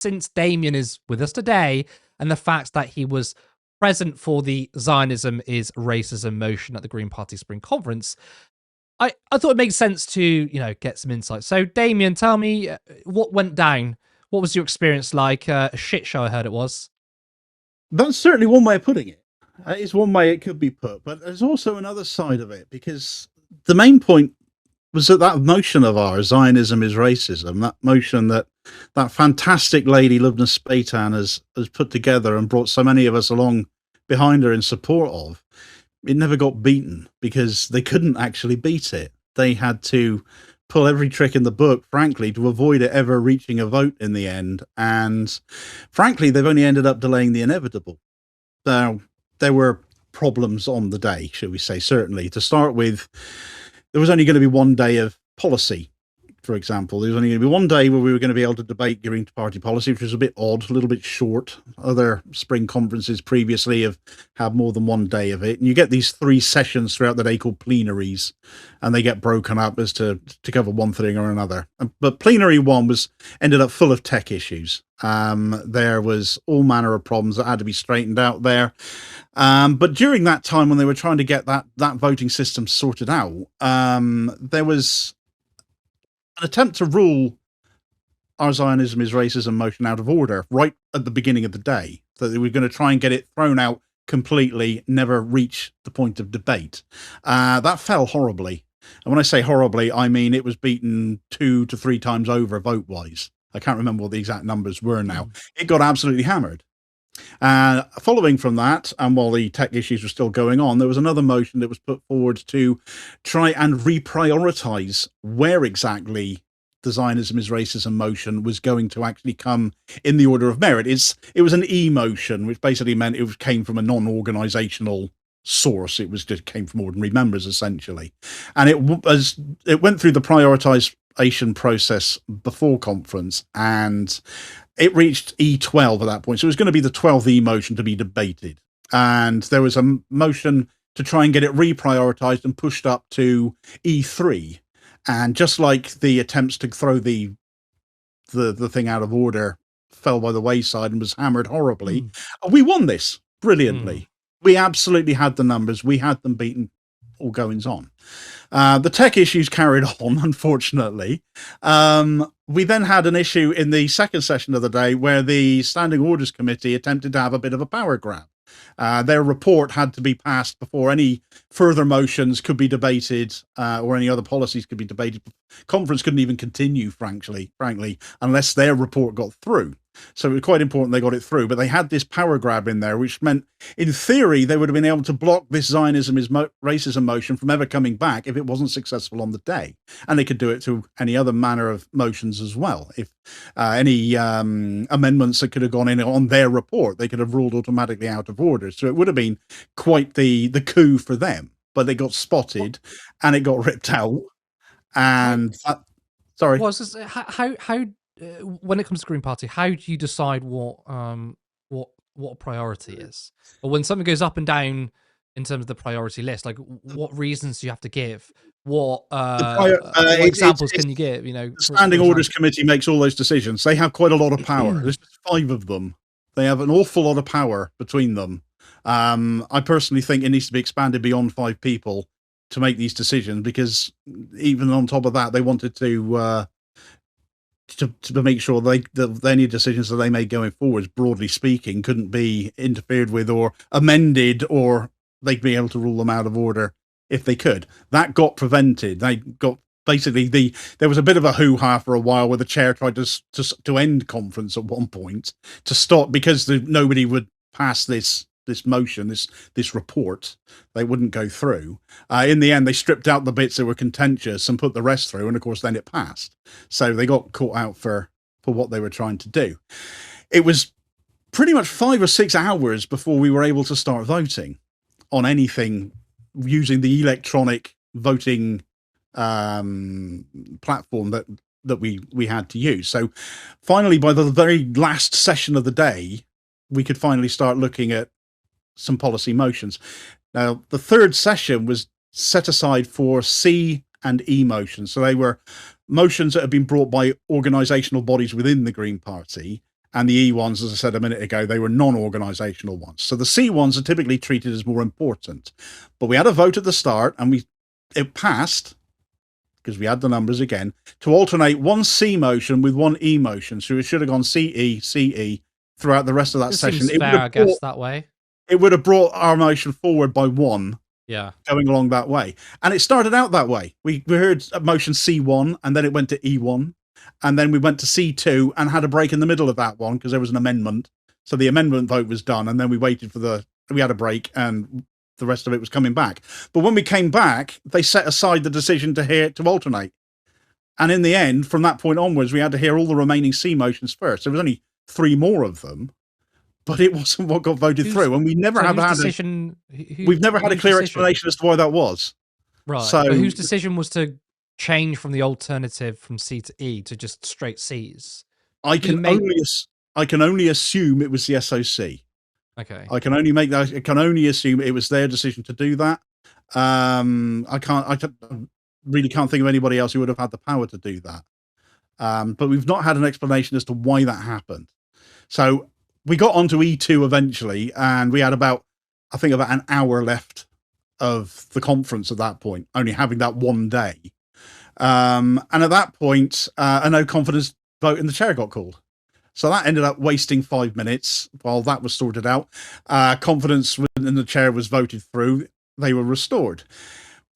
since Damien is with us today, and the fact that he was present for the Zionism is Racism motion at the Green Party Spring Conference, I thought it makes sense to, get some insight. So, Damien, tell me what went down. What was your experience like? A shit show, I heard it was. That's certainly one way of putting it. It's one way it could be put, but there's also another side of it, because the main point was that motion of ours, Zionism is racism, that motion that fantastic lady, Lubna Spaitan, has put together and brought so many of us along behind her in support of, it never got beaten because they couldn't actually beat it. They had to pull every trick in the book, frankly, to avoid it ever reaching a vote in the end. And frankly, they've only ended up delaying the inevitable. Now, there were problems on the day, shall we say, certainly. To start with, there was only going to be one day of policy, for example. There was only going to be one day where we were going to be able to debate Green Party policy, which was a bit odd, a little bit short. Other spring conferences previously have had more than one day of it. And you get these 3 sessions throughout the day called plenaries, and they get broken up as to cover one thing or another. But plenary 1 ended up full of tech issues. There was all manner of problems that had to be straightened out there. But during that time, when they were trying to get that voting system sorted out, there was an attempt to rule our Zionism is racism motion out of order right at the beginning of the day. So they were going to try and get it thrown out completely, never reach the point of debate. That fell horribly. And when I say horribly, I mean it was beaten 2 to 3 times over vote-wise. I can't remember what the exact numbers were now. It got absolutely hammered. Following from that, and while the tech issues were still going on, there was another motion that was put forward to try and reprioritize where exactly the Zionism is racism motion was going to actually come in the order of merit. It was an E-motion, which basically meant it came from a non-organizational source. It just came from ordinary members, essentially. And it went through the prioritization process before conference, and it reached E12 at that point. So it was going to be the 12th E-motion to be debated. And there was a motion to try and get it reprioritized and pushed up to E3. And just like the attempts to throw the thing out of order fell by the wayside and was hammered horribly, we won this brilliantly. We absolutely had the numbers. We had them beaten, all goings on. The tech issues carried on, unfortunately. We then had an issue in the second session of the day where the Standing Orders Committee attempted to have a bit of a power grab. Their report had to be passed before any further motions could be debated, or any other policies could be debated. Conference couldn't even continue, frankly, unless their report got through. So it was quite important they got it through. But they had this power grab in there, which meant, in theory, they would have been able to block this Zionism is racism motion from ever coming back if it wasn't successful on the day. And they could do it to any other manner of motions as well. If any amendments that could have gone in on their report, they could have ruled automatically out of order. So it would have been quite the coup for them. But they got spotted and it got ripped out. And sorry. Well, how when it comes to Green Party, how do you decide what a priority is? Or when something goes up and down in terms of the priority list, like what reasons do you have to give? What examples can you give? The Standing Orders Committee makes all those decisions. They have quite a lot of power. There's 5 of them. They have an awful lot of power between them. I personally think it needs to be expanded beyond 5 people to make these decisions, because even on top of that, they wanted to make sure that any decisions that they made going forwards, broadly speaking, couldn't be interfered with or amended, or they'd be able to rule them out of order if they could. That got prevented. They got basically there was a bit of a hoo-ha for a while where the chair tried to end conference at one point to stop, because nobody would pass this motion, this report. They wouldn't go through. In the end, they stripped out the bits that were contentious and put the rest through, and of course then it passed. So they got caught out for what they were trying to do. It was pretty much 5 or 6 hours before we were able to start voting on anything using the electronic voting platform that we had to use. So finally, by the very last session of the day, we could finally start looking at some policy motions. Now, the third session was set aside for C and E motions. So they were motions that had been brought by organizational bodies within the Green Party, And the E ones, as I said a minute ago, they were non-organizational ones. So the C ones are typically treated as more important. But we had a vote at the start, and it passed, because we had the numbers again, to alternate one C motion with one E motion. So it should have gone CE throughout the rest of that session. Seems fair, I guess, that way. It would have brought our motion forward by one. Yeah. Going along that way. And it started out that way. We heard motion C1, and then it went to E1. And then we went to C2 and had a break in the middle of that one because there was an amendment. So the amendment vote was done. And then we waited we had a break, and the rest of it was coming back. But when we came back, they set aside the decision to alternate. And in the end, from that point onwards, we had to hear all the remaining C motions first. There was only 3 more of them. But it wasn't what got voted through, and we never have had we've never had a clear explanation as to why that was. Right. So, but whose decision was to change from the alternative from C to E to just straight Cs? I can only assume it was the SOC. Okay. I can only assume it was their decision to do that. I really can't think of anybody else who would have had the power to do that. But we've not had an explanation as to why that happened. So we got onto E2 eventually, and we had about an hour left of the conference at that point, only having that one day. And at that point, a no confidence vote in the chair got called. So that ended up wasting 5 minutes while that was sorted out. Confidence in the chair was voted through. They were restored.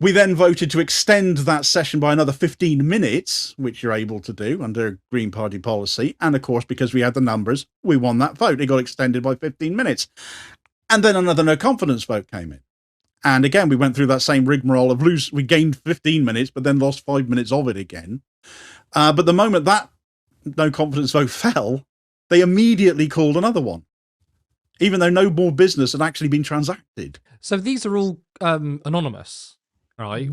We then voted to extend that session by another 15 minutes, which you're able to do under Green Party policy. And of course, because we had the numbers, we won that vote. It got extended by 15 minutes. And then another no confidence vote came in. And again, we went through that same rigmarole of we gained 15 minutes, but then lost 5 minutes of it again. But the moment that no confidence vote fell, they immediately called another one, even though no more business had actually been transacted. So these are all anonymous. Right. It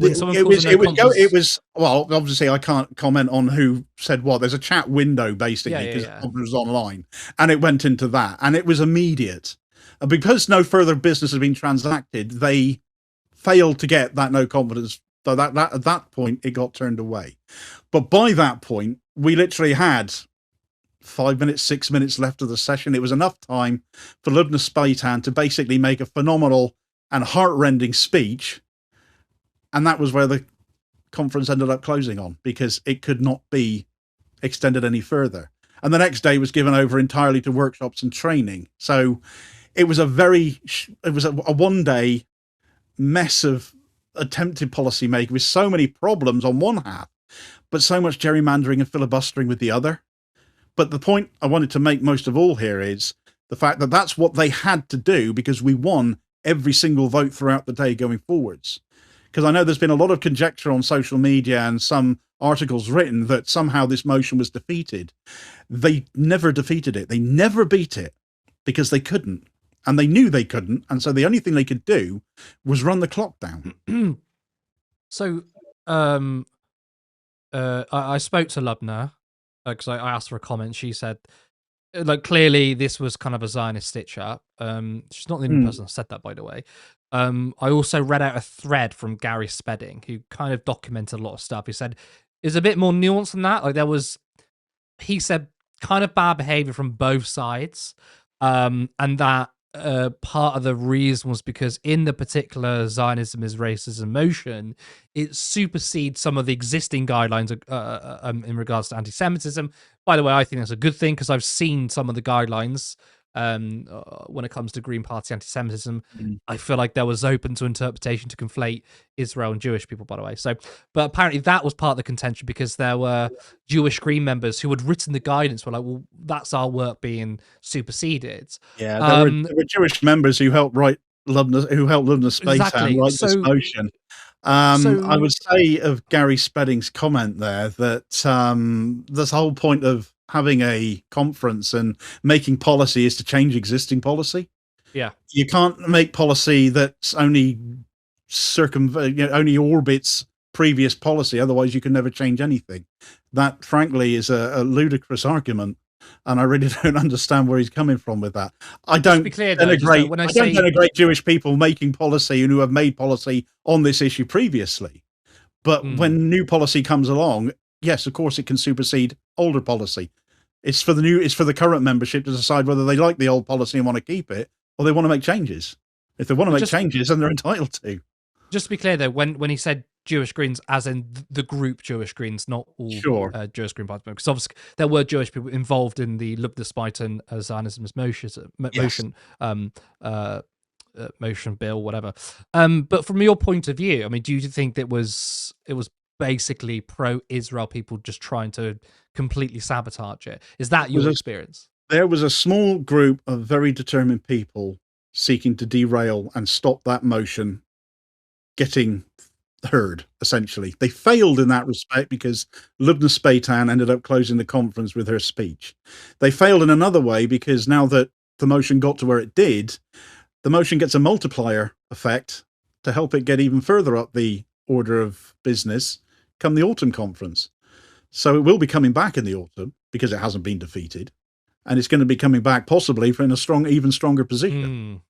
was well, obviously I can't comment on who said what. There's a chat window basically because it was online, and it went into that, and it was immediate. And because no further business had been transacted, they failed to get that no confidence. So that at that point it got turned away. But by that point, we literally had 5 minutes, 6 minutes left of the session. It was enough time for Lubna Spaitan to basically make a phenomenal and heart-rending speech. And that was where the conference ended up closing on, because it could not be extended any further. And the next day was given over entirely to workshops and training. So it was a one-day mess of attempted policy making with so many problems on one half, but so much gerrymandering and filibustering with the other. But the point I wanted to make most of all here is the fact that that's what they had to do, because we won every single vote throughout the day going forwards. Because I know there's been a lot of conjecture on social media and some articles written that somehow this motion was defeated. They never defeated it. They never beat it, because they couldn't. And they knew they couldn't. And so the only thing they could do was run the clock down. So I spoke to Lubna because I asked for a comment. She said, like, clearly this was kind of a Zionist stitch-up. She's not the only person that said that, by the way. I also read out a thread from Gary Spedding, who kind of documented a lot of stuff. He said it's a bit more nuanced than that. Like, he said, kind of bad behavior from both sides, and that part of the reason was because in the particular Zionism is racism motion, it supersedes some of the existing guidelines in regards to anti-Semitism. By the way, I think that's a good thing, because I've seen some of the guidelines when it comes to Green Party anti-Semitism. I feel like there was open to interpretation to conflate Israel and Jewish people, by the way. So, but apparently that was part of the contention, because there were Jewish Green members who had written the guidance, were like, well, that's our work being superseded. Yeah, there were Jewish members who helped Lubna Spaitan write this motion. I would say of Gary Spedding's comment there that this whole point of having a conference and making policy is to change existing policy. Yeah, you can't make policy that's only only orbits previous policy. Otherwise, you can never change anything. That, frankly, is a ludicrous argument, and I really don't understand where he's coming from with that. I don't denigrate Jewish people making policy and who have made policy on this issue previously. But when new policy comes along, yes, of course, it can supersede older policy. It's for the current membership to decide whether they like the old policy and want to keep it, or they want to make changes. If they want to But make changes, then they're entitled to. just to be clear, though, when he said Jewish Greens, as in the group Jewish Greens, not all Sure. Jewish Green Party, because obviously there were Jewish people involved in the Logistical Zionism's motion, motion bill, whatever. But from your point of view, I mean, do you think that it was basically pro-Israel people just trying to completely sabotage it? Is that your experience? There was a small group of very determined people seeking to derail and stop that motion getting heard, essentially. They failed in that respect because Lubna Speitan ended up closing the conference with her speech. They failed in another way because now that the motion got to where it did, the motion gets a multiplier effect to help it get even further up the order of business come the autumn conference. So it will be coming back in the autumn because it hasn't been defeated. And it's going to be coming back possibly in a even stronger position.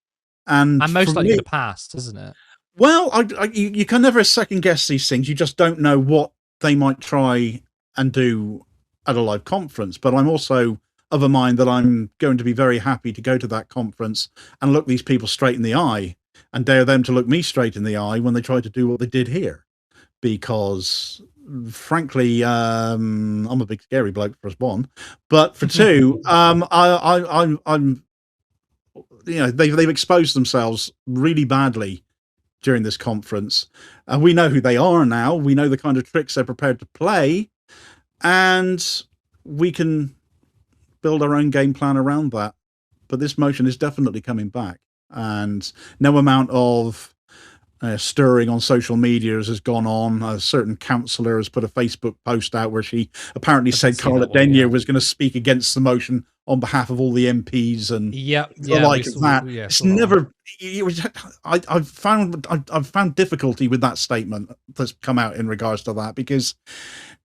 And most likely the past, isn't it? Well, you can never second guess these things. You just don't know what they might try and do at a live conference. But I'm also of a mind that I'm going to be very happy to go to that conference and look these people straight in the eye and dare them to look me straight in the eye when they try to do what they did here. Because frankly, I'm a big scary bloke for one, but for two, I'm they've exposed themselves really badly during this conference, and we know who they are now. We know the kind of tricks they're prepared to play, and we can build our own game plan around that. But this motion is definitely coming back, and no amount of stirring on social media has gone on. A certain councillor has put a Facebook post out where she apparently said Carla Denyer was going to speak against the motion on behalf of all the MPs and it's never. I've found difficulty with that statement that's come out in regards to that, because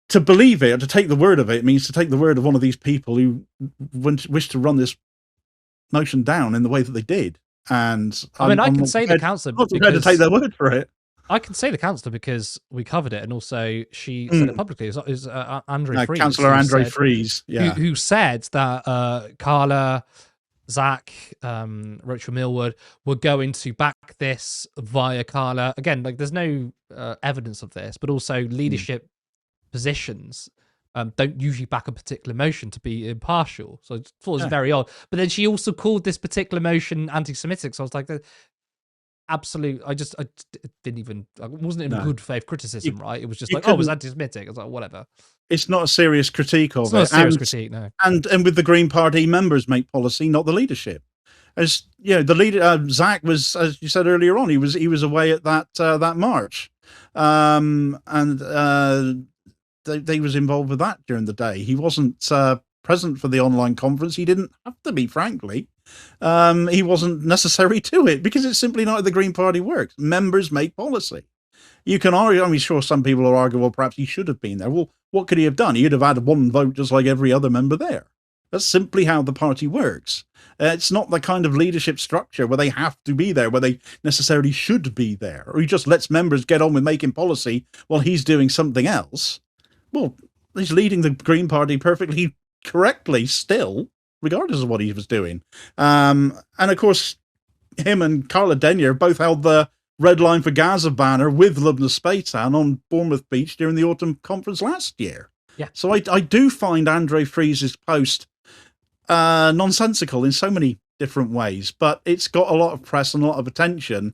to believe it or to take the word of it means to take the word of one of these people who wish to run this motion down in the way that they did. And I can say the councillor, I'm not prepared to take their word for it. I can say the councillor because we covered it, and also she said it publicly. Is Andre Fries, Councillor Andre Fries, who said that Carla, Zach, Rachel Millward were going to back this via Carla. Again, like there's no evidence of this, but also leadership positions don't usually back a particular motion to be impartial. So I thought it was very odd. But then she also called this particular motion anti-Semitic. So I was like, absolute. I didn't even. It wasn't in good faith criticism, right? It was just like, it was anti-Semitic. I was like, whatever. It's not a serious critique of it. It's not a serious critique, no. And with the Green Party, members make policy, not the leadership. As you know, the leader Zach was, as you said earlier on, he was away at that march, and they was involved with that during the day. He wasn't present for the online conference. He didn't have to be, frankly. He wasn't necessary to it because it's simply not how the Green Party works. Members make policy. You can argue, I mean, sure, some people will argue, well, perhaps he should have been there. Well, what could he have done? He'd have had one vote just like every other member there. That's simply how the party works. It's not the kind of leadership structure where they have to be there, where they necessarily should be there, or he just lets members get on with making policy while he's doing something else. Well, he's leading the Green Party perfectly correctly still, regardless of what he was doing. And of course, him and Carla Denyer both held the Red Line for Gaza banner with Lubna Speitan on Bournemouth Beach during the autumn conference last year. Yeah. So I do find Andre Fries's post nonsensical in so many different ways, but it's got a lot of press and a lot of attention.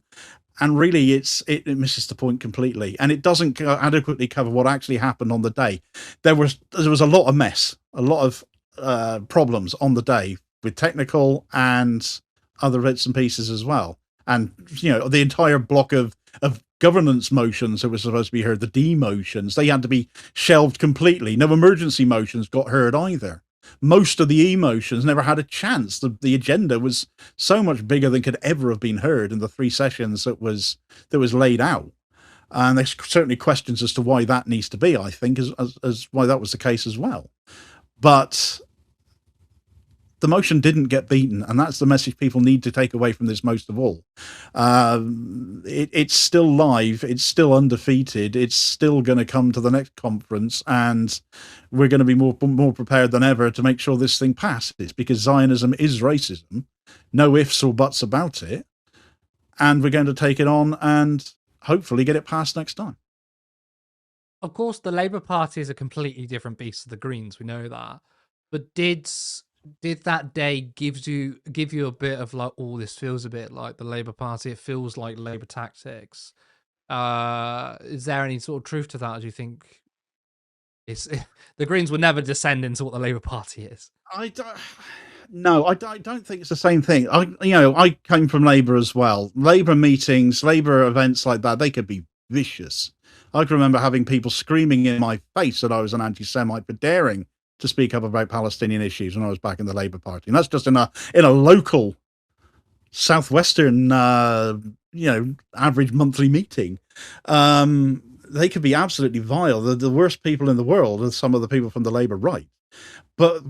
And really, it misses the point completely, and it doesn't adequately cover what actually happened on the day. There was a lot of mess, a lot of problems on the day with technical and other bits and pieces as well. And the entire block of governance motions that were supposed to be heard, the D motions, they had to be shelved completely. No emergency motions got heard either. Most of the E-motions never had a chance. The agenda was so much bigger than could ever have been heard in the 3 sessions that was laid out. And there's certainly questions as to why that needs to be, I think, as why that was the case as well. But the motion didn't get beaten, and that's the message people need to take away from this most of all. It's still live, it's still undefeated, it's still going to come to the next conference, and we're going to be more prepared than ever to make sure this thing passes, because Zionism is racism, no ifs or buts about it, and we're going to take it on and hopefully get it passed next time. Of course, the Labour Party is a completely different beast to the Greens. We know that, but did that day give you a bit of like, oh, this feels a bit like the Labour Party? It feels like Labour tactics. Is there any sort of truth to that? Or do you think it's the Greens would never descend into what the Labour Party is? I don't. No, I don't think it's the same thing. I came from Labour as well. Labour meetings, Labour events like that, they could be vicious. I can remember having people screaming in my face that I was an anti-Semite for daring to speak up about Palestinian issues when I was back in the Labour Party, and that's just in a local southwestern, average monthly meeting. They could be absolutely vile. The worst people in the world are some of the people from the Labour right, but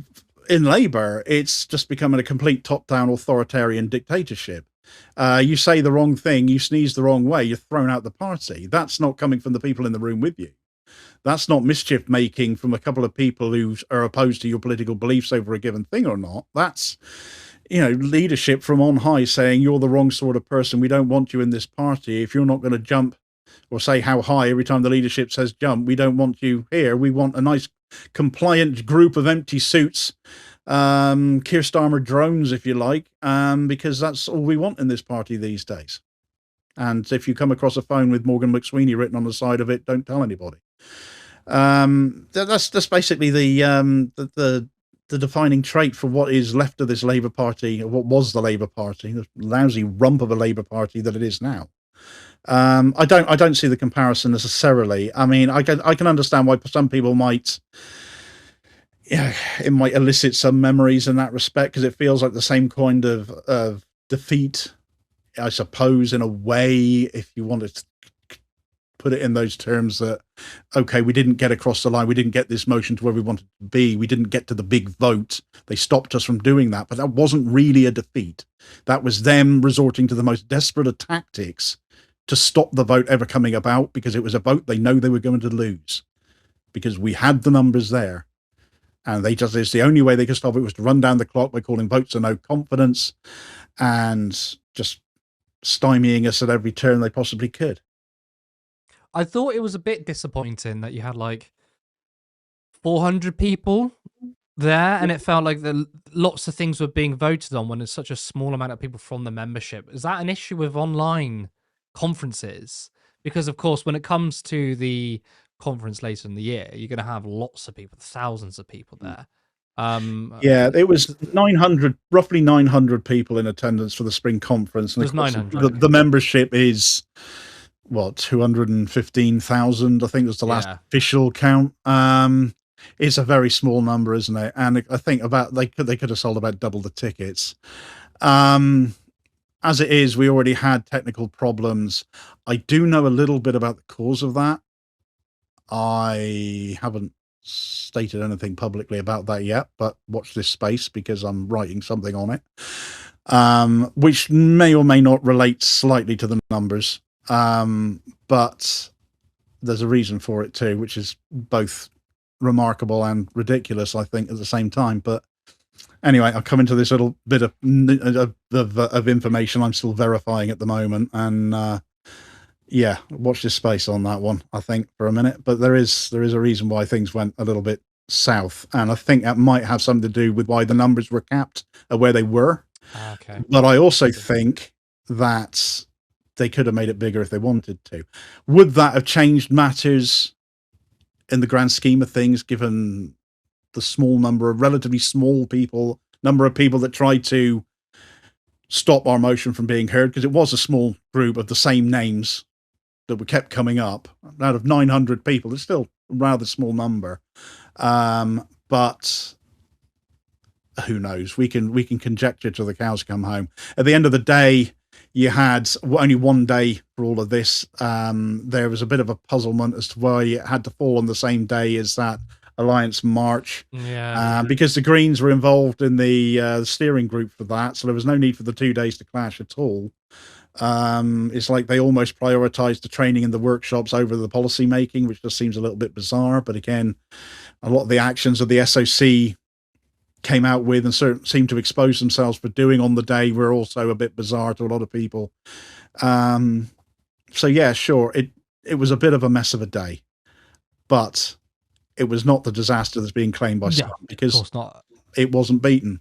in Labour, it's just becoming a complete top-down authoritarian dictatorship. You say the wrong thing, you sneeze the wrong way, you're thrown out the party. That's not coming from the people in the room with you. That's not mischief making from a couple of people who are opposed to your political beliefs over a given thing or not. That's, leadership from on high saying you're the wrong sort of person. We don't want you in this party. If you're not going to jump or say how high every time the leadership says jump, we don't want you here. We want a nice compliant group of empty suits, Keir Starmer drones, if you like, because that's all we want in this party these days. And if you come across a phone with Morgan McSweeney written on the side of it, don't tell anybody. That's basically the defining trait for what is left of this Labour Party, or what was the Labour Party, the lousy rump of a Labour Party that it is now. I don't see the comparison necessarily. I mean, I can understand why some people might, it might elicit some memories in that respect, because it feels like the same kind of defeat, I suppose, in a way, if you wanted to put it in those terms, that, okay, we didn't get across the line, we didn't get this motion to where we wanted to be, we didn't get to the big vote, they stopped us from doing that, but that wasn't really a defeat. That was them resorting to the most desperate of tactics to stop the vote ever coming about, because it was a vote they know they were going to lose, because we had the numbers there, and it's the only way they could stop it was to run down the clock by calling votes of no confidence and just stymieing us at every turn they possibly could. I thought it was a bit disappointing that you had like 400 people there, and it felt like lots of things were being voted on when there's such a small amount of people from the membership. Is that an issue with online conferences? Because of course, when it comes to the conference later in the year, you're going to have lots of people, thousands of people there. It was roughly 900 people in attendance for the spring conference. And it was 900. The membership is, 215,000, I think was the last official count. It's a very small number, isn't it? And I think they could have sold about double the tickets. As it is, we already had technical problems. I do know a little bit about the cause of that. I haven't stated anything publicly about that yet, but watch this space, because I'm writing something on it, which may or may not relate slightly to the numbers. But there's a reason for it too, which is both remarkable and ridiculous, I think, at the same time. But anyway, I'll come into this little bit of information I'm still verifying at the moment, and watch this space on that one, I think, for a minute. But there is a reason why things went a little bit south, and I think that might have something to do with why the numbers were capped at where they were. Okay. But I also think that they could have made it bigger if they wanted to. Would that have changed matters in the grand scheme of things, given the relatively small number of people that tried to stop our motion from being heard? Because it was a small group of the same names that were kept coming up. Out of 900 people, it's still a rather small number. But who knows? We can conjecture till the cows come home. At the end of the day, you had only one day for all of this. There was a bit of a puzzlement as to why it had to fall on the same day as that Alliance march. Yeah. Because the Greens were involved in the steering group for that, so there was no need for the 2 days to clash at all. It's like they almost prioritized the training and the workshops over the policy making, which just seems a little bit bizarre. But again, a lot of the actions of the SOC came out with and seemed to expose themselves for doing on the day were also a bit bizarre to a lot of people. So yeah, sure, it was a bit of a mess of a day, but it was not the disaster that's being claimed by some, because of course not. it wasn't beaten.